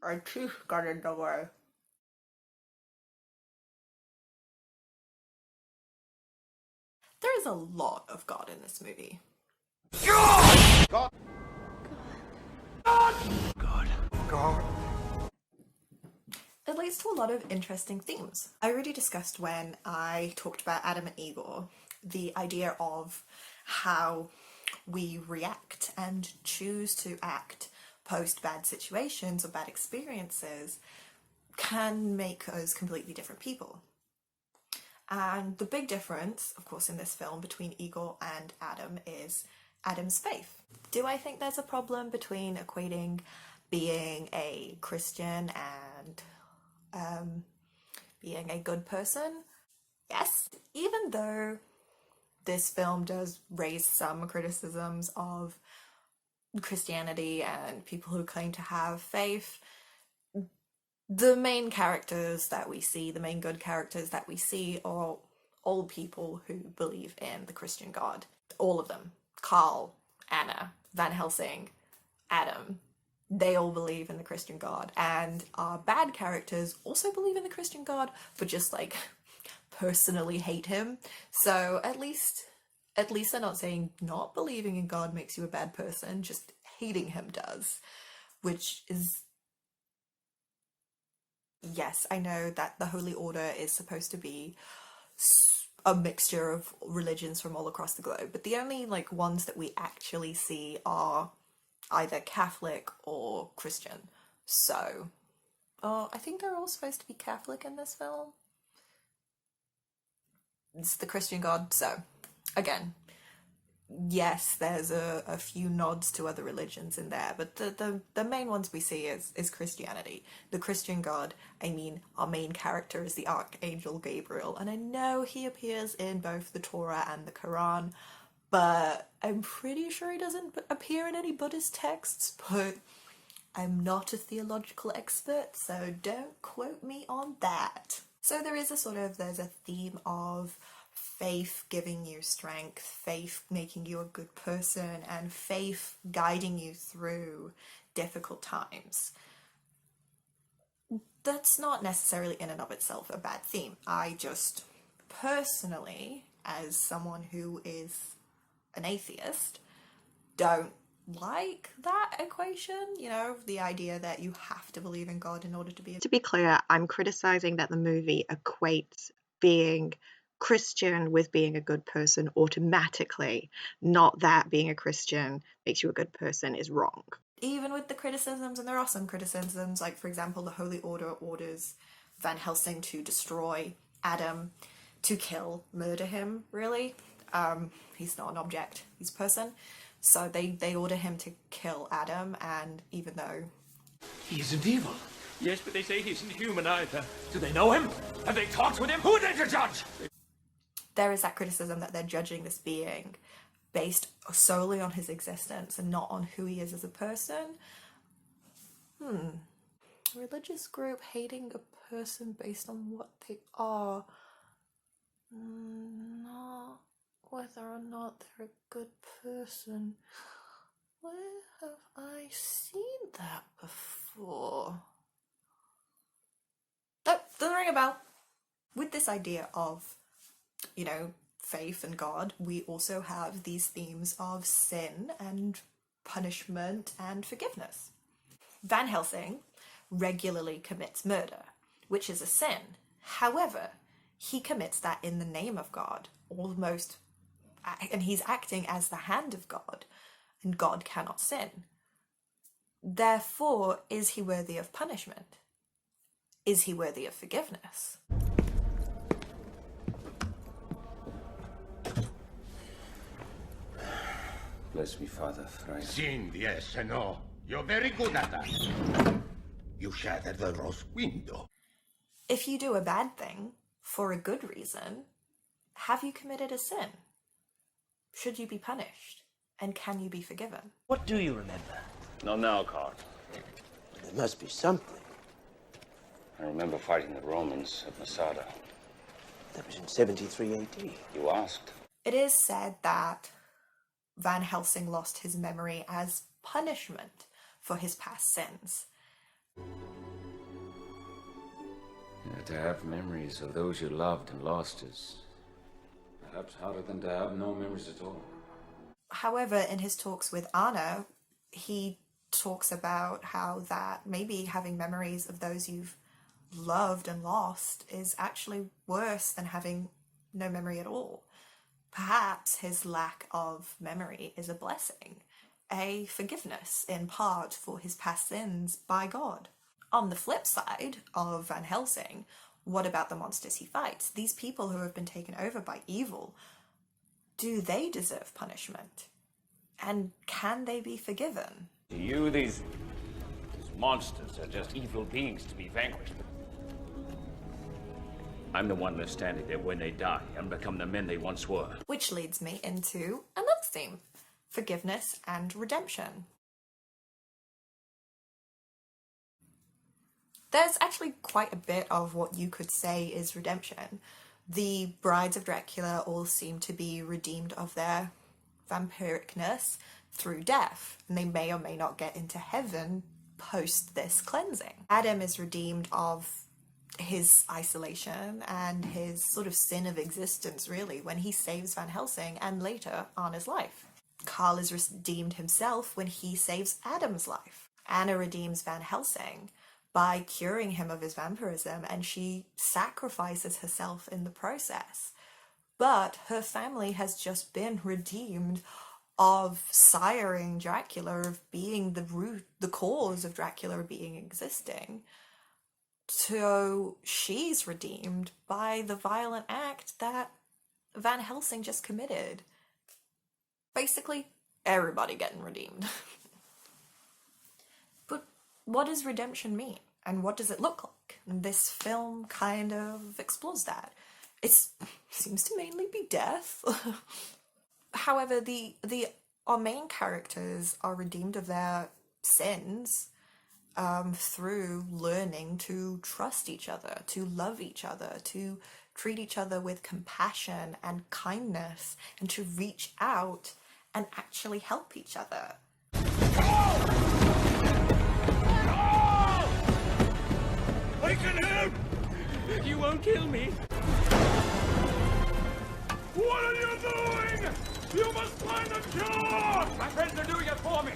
Our tooth got in the way. There is a lot of God in this movie. God! God! God! God! It leads to a lot of interesting themes. I already discussed when I talked about Adam and Igor, the idea of how we react and choose to act post bad situations or bad experiences can make us completely different people. And the big difference, of course, in this film between Igor and Adam is Adam's faith. Do I think there's a problem between equating being a Christian and being a good person? Yes. Even though this film does raise some criticisms of Christianity and people who claim to have faith, the main characters that we see, the main good characters that we see, are all people who believe in the Christian God. All of them. Carl, Anna, Van Helsing, Adam. They all believe in the Christian God. And our bad characters also believe in the Christian God, but just like personally hate him. So at least they're not saying not believing in God makes you a bad person, just hating him does. Which is... Yes, I know that the Holy Order is supposed to be a mixture of religions from all across the globe, but the only like ones that we actually see are either Catholic or Christian. So, I think they're all supposed to be Catholic in this film. It's the Christian God, so again, yes, there's a few nods to other religions in there, but the main ones we see is Christianity. The Christian God, I mean, our main character is the Archangel Gabriel, and I know he appears in both the Torah and the Quran, but I'm pretty sure he doesn't appear in any Buddhist texts, but I'm not a theological expert, so don't quote me on that. So there's a theme of faith giving you strength, faith making you a good person, and faith guiding you through difficult times. That's not necessarily in and of itself a bad theme. I just personally, as someone who is an atheist, don't like that equation, you know, the idea that you have to believe in God in order to be... To be clear, I'm criticizing that the movie equates being Christian with being a good person automatically, not that being a Christian makes you a good person is wrong. Even with the criticisms, and there are some criticisms, like for example, the Holy Order orders Van Helsing to destroy Adam, to kill, murder him, really. He's not an object, he's a person. So they order him to kill Adam, and even though... He isn't evil. Yes, but they say he isn't human either. Do they know him? Have they talked with him? Who are they to judge? There is that criticism that they're judging this being based solely on his existence and not on who he is as a person. Religious group hating a person based on what they are, not whether or not they're a good person. Where have I seen that before? Oh, doesn't ring a bell. With this idea of, you know, faith and God, we also have these themes of sin and punishment and forgiveness. Van Helsing regularly commits murder, which is a sin. However, he commits that in the name of God, almost, and he's acting as the hand of God, and God cannot sin. Therefore, is he worthy of punishment? Is he worthy of forgiveness? Bless me, Father Friar. Sin, yes and no. You're very good at that. You shattered the rose window. If you do a bad thing for a good reason, have you committed a sin? Should you be punished? And can you be forgiven? What do you remember? Not now, Carl. There must be something. I remember fighting the Romans at Masada. That was in 73 AD. You asked. It is said that Van Helsing lost his memory as punishment for his past sins. To have memories of those you loved and lost is perhaps harder than to have no memories at all. However, in his talks with Anna, he talks about how that maybe having memories of those you've loved and lost is actually worse than having no memory at all. Perhaps his lack of memory is a blessing, a forgiveness in part for his past sins by God. On the flip side of Van Helsing, what about the monsters he fights? These people who have been taken over by evil, do they deserve punishment? And can they be forgiven? To you, these monsters are just evil beings to be vanquished. I'm the one left standing there when they die and become the men they once were. Which leads me into another theme, forgiveness and redemption. There's actually quite a bit of what you could say is redemption. The brides of Dracula all seem to be redeemed of their vampiricness through death, and they may or may not get into heaven post this cleansing. Adam is redeemed of his isolation and his sort of sin of existence, really, when he saves Van Helsing and later Anna's life. Carl is redeemed himself when he saves Adam's life. Anna redeems Van Helsing by curing him of his vampirism, and she sacrifices herself in the process. But her family has just been redeemed of siring Dracula, of being the cause of Dracula being existing. So she's redeemed by the violent act that Van Helsing just committed. Basically, everybody getting redeemed. But what does redemption mean? And what does it look like? And this film kind of explores that. It seems to mainly be death. However, our main characters are redeemed of their sins through learning to trust each other, to love each other, to treat each other with compassion and kindness, and to reach out and actually help each other. I can help! You won't kill me. What are you doing? You must find a cure! My friends are doing it for me.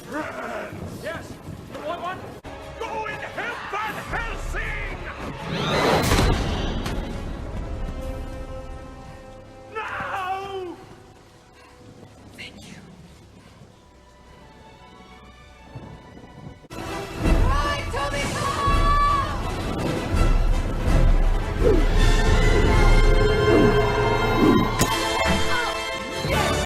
Friends? Yes. You want one? Go and help Van Helsing! Now! Thank you. Right, Toby!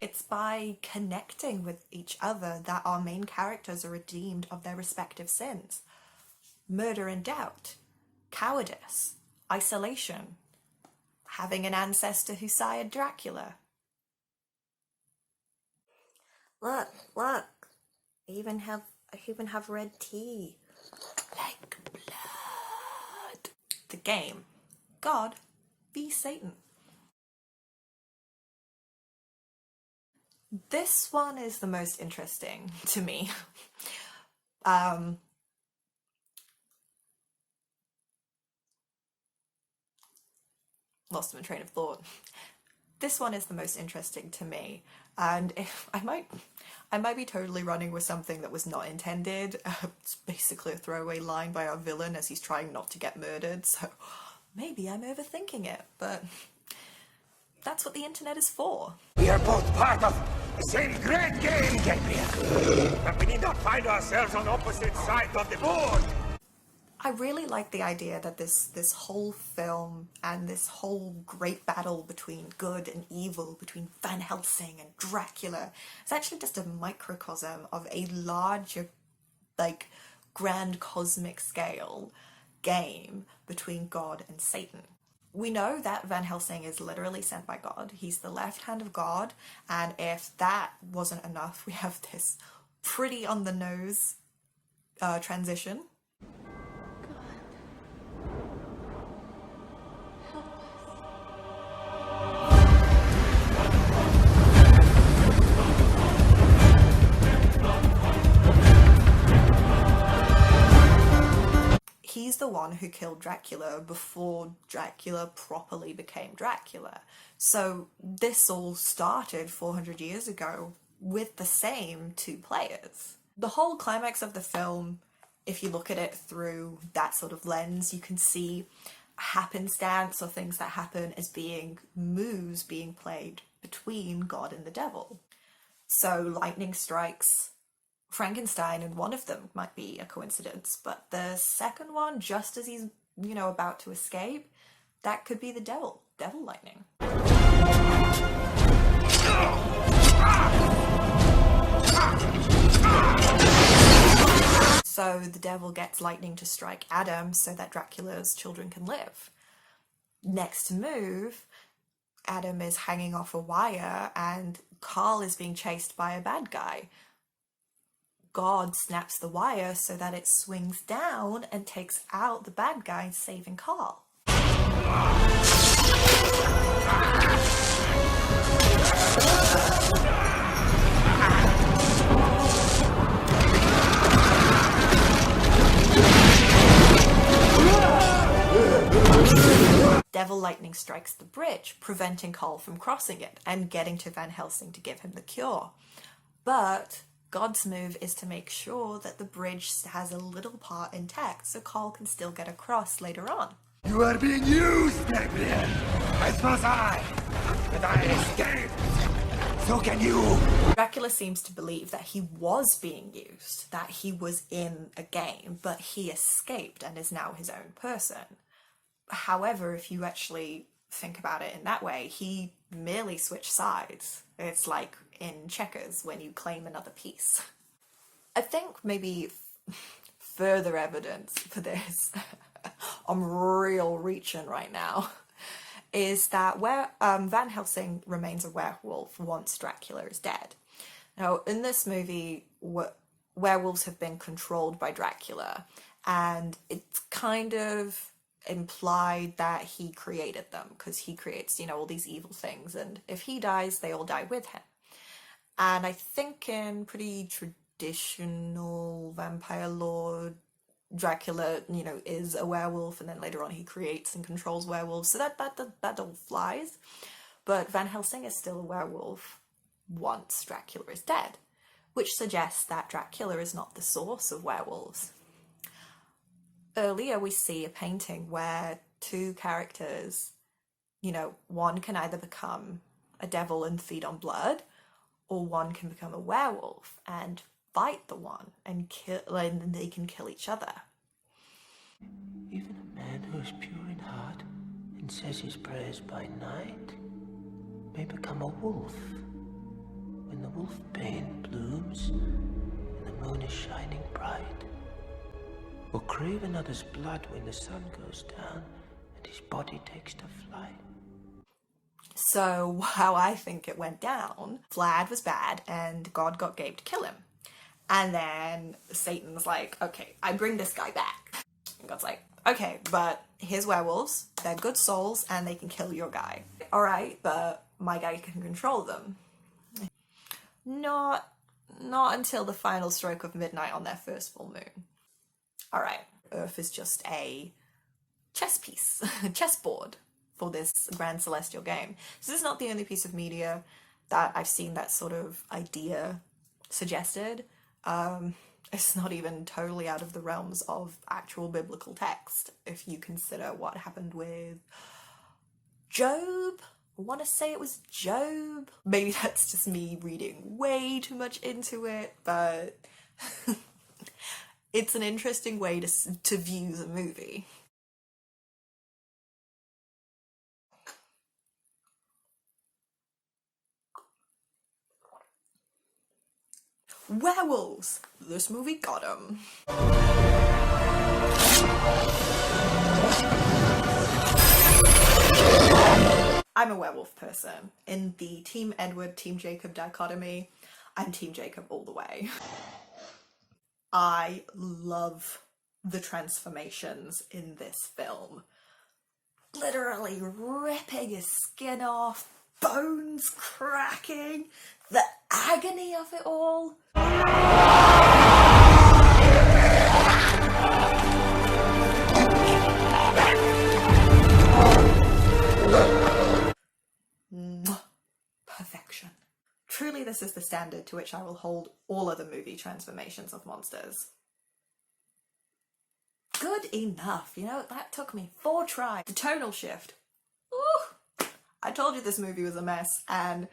It's by connecting with each other that our main characters are redeemed of their respective sins. Murder and doubt, cowardice, isolation, having an ancestor who sired Dracula. Look, I even have red tea. Like blood. The game. God v Satan. This one is the most interesting to me. Lost my train of thought. This one is the most interesting to me, and if I might be totally running with something that was not intended. It's basically a throwaway line by our villain as he's trying not to get murdered, so maybe I'm overthinking it, but that's what the internet is for. We are both part of the same great game, Gabriel. But we need not find ourselves on opposite sides of the board. I really like the idea that this whole film and this whole great battle between good and evil, between Van Helsing and Dracula, is actually just a microcosm of a larger, like, grand cosmic scale game between God and Satan. We know that Van Helsing is literally sent by God. He's the left hand of God, and if that wasn't enough, we have this pretty on the nose transition. He's the one who killed Dracula before Dracula properly became Dracula. So this all started 400 years ago with the same two players. The whole climax of the film, if you look at it through that sort of lens, you can see happenstance or things that happen as being moves being played between God and the devil. So lightning strikes Frankenstein, and one of them might be a coincidence, but the second one, just as he's, about to escape, that could be the devil lightning. So the devil gets lightning to strike Adam so that Dracula's children can live. Next move, Adam is hanging off a wire and Carl is being chased by a bad guy. God snaps the wire so that it swings down and takes out the bad guy, saving Carl. Devil lightning strikes the bridge, preventing Carl from crossing it and getting to Van Helsing to give him the cure. But God's move is to make sure that the bridge has a little part intact so Carl can still get across later on. You are being used, Gabriel! As was I! But I escaped! So can you! Dracula seems to believe that he was being used, that he was in a game, but he escaped and is now his own person. However, if you actually think about it in that way, he merely switched sides. It's like in checkers when you claim another piece. I think maybe further evidence for this, I'm real reaching right now, is that Van Helsing remains a werewolf once Dracula is dead. Now, in this movie, werewolves have been controlled by Dracula, and it's kind of implied that he created them, because he creates, all these evil things, and if he dies, they all die with him. And I think in pretty traditional vampire lore, Dracula, is a werewolf, and then later on he creates and controls werewolves, so that all flies. But Van Helsing is still a werewolf once Dracula is dead, which suggests that Dracula is not the source of werewolves. Earlier we see a painting where two characters, one can either become a devil and feed on blood, or one can become a werewolf and fight the one and and they can kill each other. Even a man who is pure in heart and says his prayers by night may become a wolf when the wolfbane blooms and the moon is shining bright, or crave another's blood when the sun goes down and his body takes to flight. So how I think it went down, Vlad was bad and God got Gabe to kill him. And then Satan's like, okay, I bring this guy back. And God's like, okay, but here's werewolves, they're good souls and they can kill your guy. All right, but my guy can control them. Not until the final stroke of midnight on their first full moon. All right, Earth is just a chess piece, a chessboard for this grand celestial game. So this is not the only piece of media that I've seen that sort of idea suggested. It's not even totally out of the realms of actual biblical text, if you consider what happened with Job. I want to say it was Job. Maybe that's just me reading way too much into it, but it's an interesting way to view the movie. Werewolves! This movie got 'em. I'm a werewolf person. In the Team Edward, Team Jacob dichotomy, I'm Team Jacob all the way. I love the transformations in this film. Literally ripping his skin off, bones cracking, the agony of it all. hopefully this is the standard to which I will hold all other movie transformations of monsters. Good enough, you know, that took me 4 tries. The tonal shift. Ooh, I told you this movie was a mess, and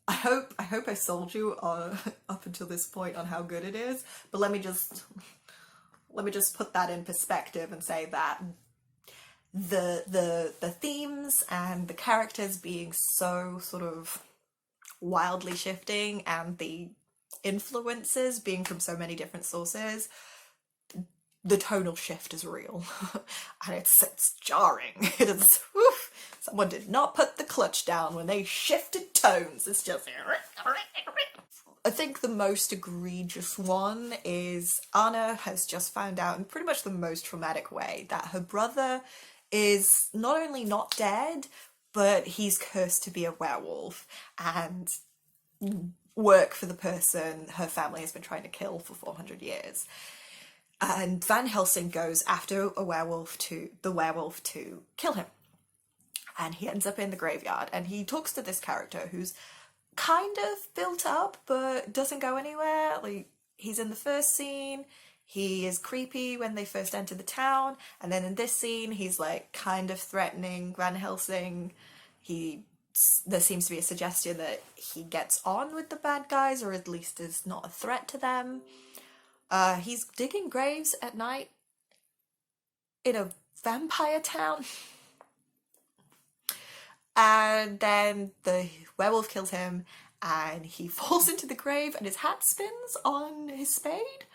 I hope I sold you up until this point on how good it is, but let me just put that in perspective and say that the themes and the characters being so sort of wildly shifting and the influences being from so many different sources, the tonal shift is real. And it's jarring. It is, woof, someone did not put the clutch down when they shifted tones. It's just... I think the most egregious one is Anna has just found out in pretty much the most traumatic way that her brother is not only not dead, but he's cursed to be a werewolf and work for the person her family has been trying to kill for 400 years. And Van Helsing goes after the werewolf to kill him. And he ends up in the graveyard, and he talks to this character who's kind of built up but doesn't go anywhere. Like, he's in the first scene, he is creepy when they first enter the town, and then in this scene he's like kind of threatening Van Helsing. There seems to be a suggestion that he gets on with the bad guys, or at least is not a threat to them. He's digging graves at night in a vampire town. And then the werewolf kills him, and he falls into the grave, and his hat spins on his spade.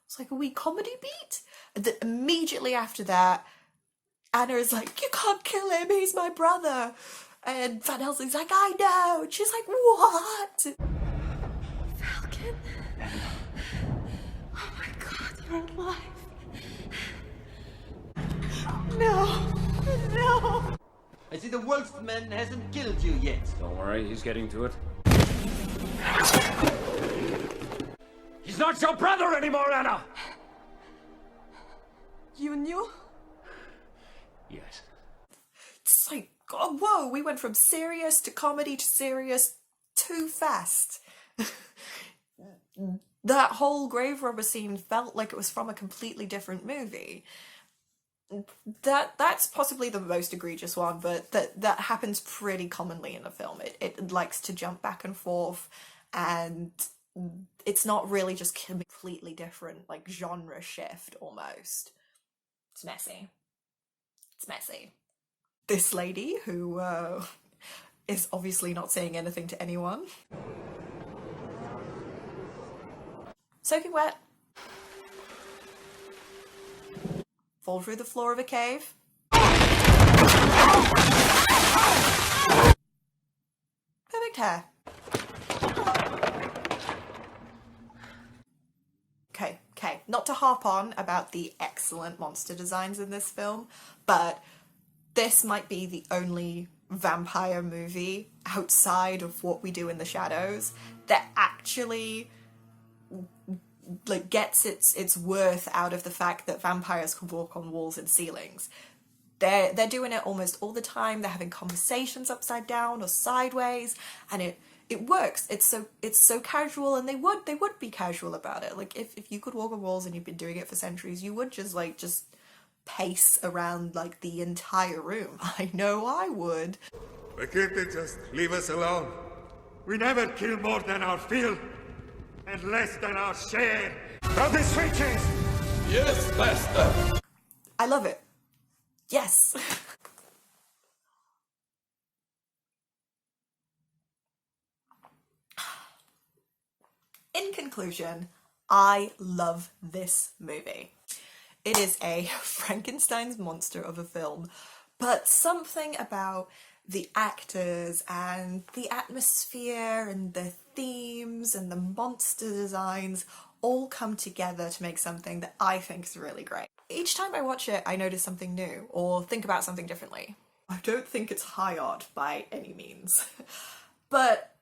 It's like a wee comedy beat. And then immediately after that, Anna is like, "You can't kill him, he's my brother." And Van Helsing's like, "I know." And she's like, "What?" Falcon? Oh my god, you're alive. No. No. I see the wolfman hasn't killed you yet. Don't worry, he's getting to it. He's not your brother anymore, Anna! You knew? Yes. It's like, oh, whoa, we went from serious to comedy to serious too fast. That whole grave robber scene felt like it was from a completely different movie. That's possibly the most egregious one, but that happens pretty commonly in a film. It likes to jump back and forth, and it's not really just completely different, like genre shift almost. It's messy. It's messy. This lady, who is obviously not saying anything to anyone. Soaking wet. Fall through the floor of a cave. Perfect hair. Okay, not to harp on about the excellent monster designs in this film, but this might be the only vampire movie outside of What We Do in the Shadows that actually like gets its worth out of the fact that vampires can walk on walls and ceilings. They're doing it almost all the time. They're having conversations upside down or sideways, and it works. It's so casual, and they would be casual about it. Like if you could walk on walls and you've been doing it for centuries, you would just pace around like the entire room. I know I would. Why can't they just leave us alone? We never kill more than our fill, and less than our share. Of the switches! Yes, master! I love it. Yes. In conclusion, I love this movie. It is a Frankenstein's monster of a film, but something about the actors and the atmosphere and the themes and the monster designs all come together to make something that I think is really great. Each time I watch it, I notice something new or think about something differently. I don't think it's high art by any means, but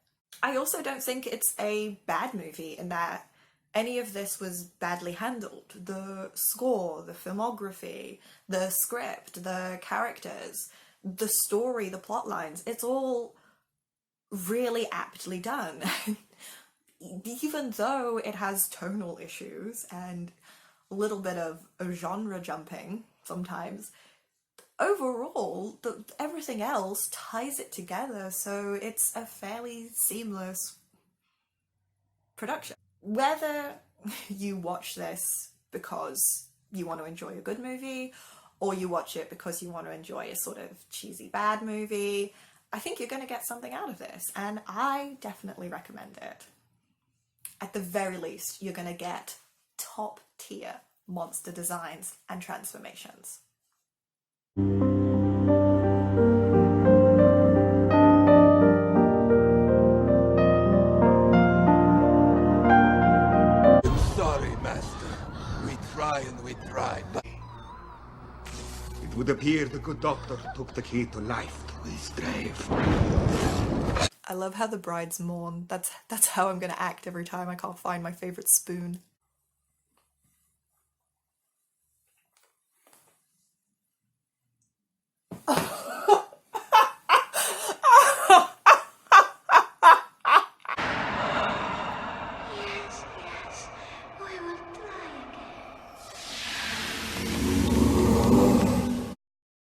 I also don't think it's a bad movie in that any of this was badly handled. The score, the filmography, the script, the characters, the story, the plot lines, it's all really aptly done. Even though it has tonal issues and a little bit of genre jumping sometimes, overall, everything else ties it together, so it's a fairly seamless production. Whether you watch this because you want to enjoy a good movie, or you watch it because you want to enjoy a sort of cheesy bad movie, I think you're going to get something out of this, and I definitely recommend it. At the very least, you're going to get top tier monster designs and transformations. I'm sorry, Master. We try and we tried, but it would appear the good doctor took the key to life to his grave. I love how the brides mourn. That's how I'm going to act every time I can't find my favourite spoon.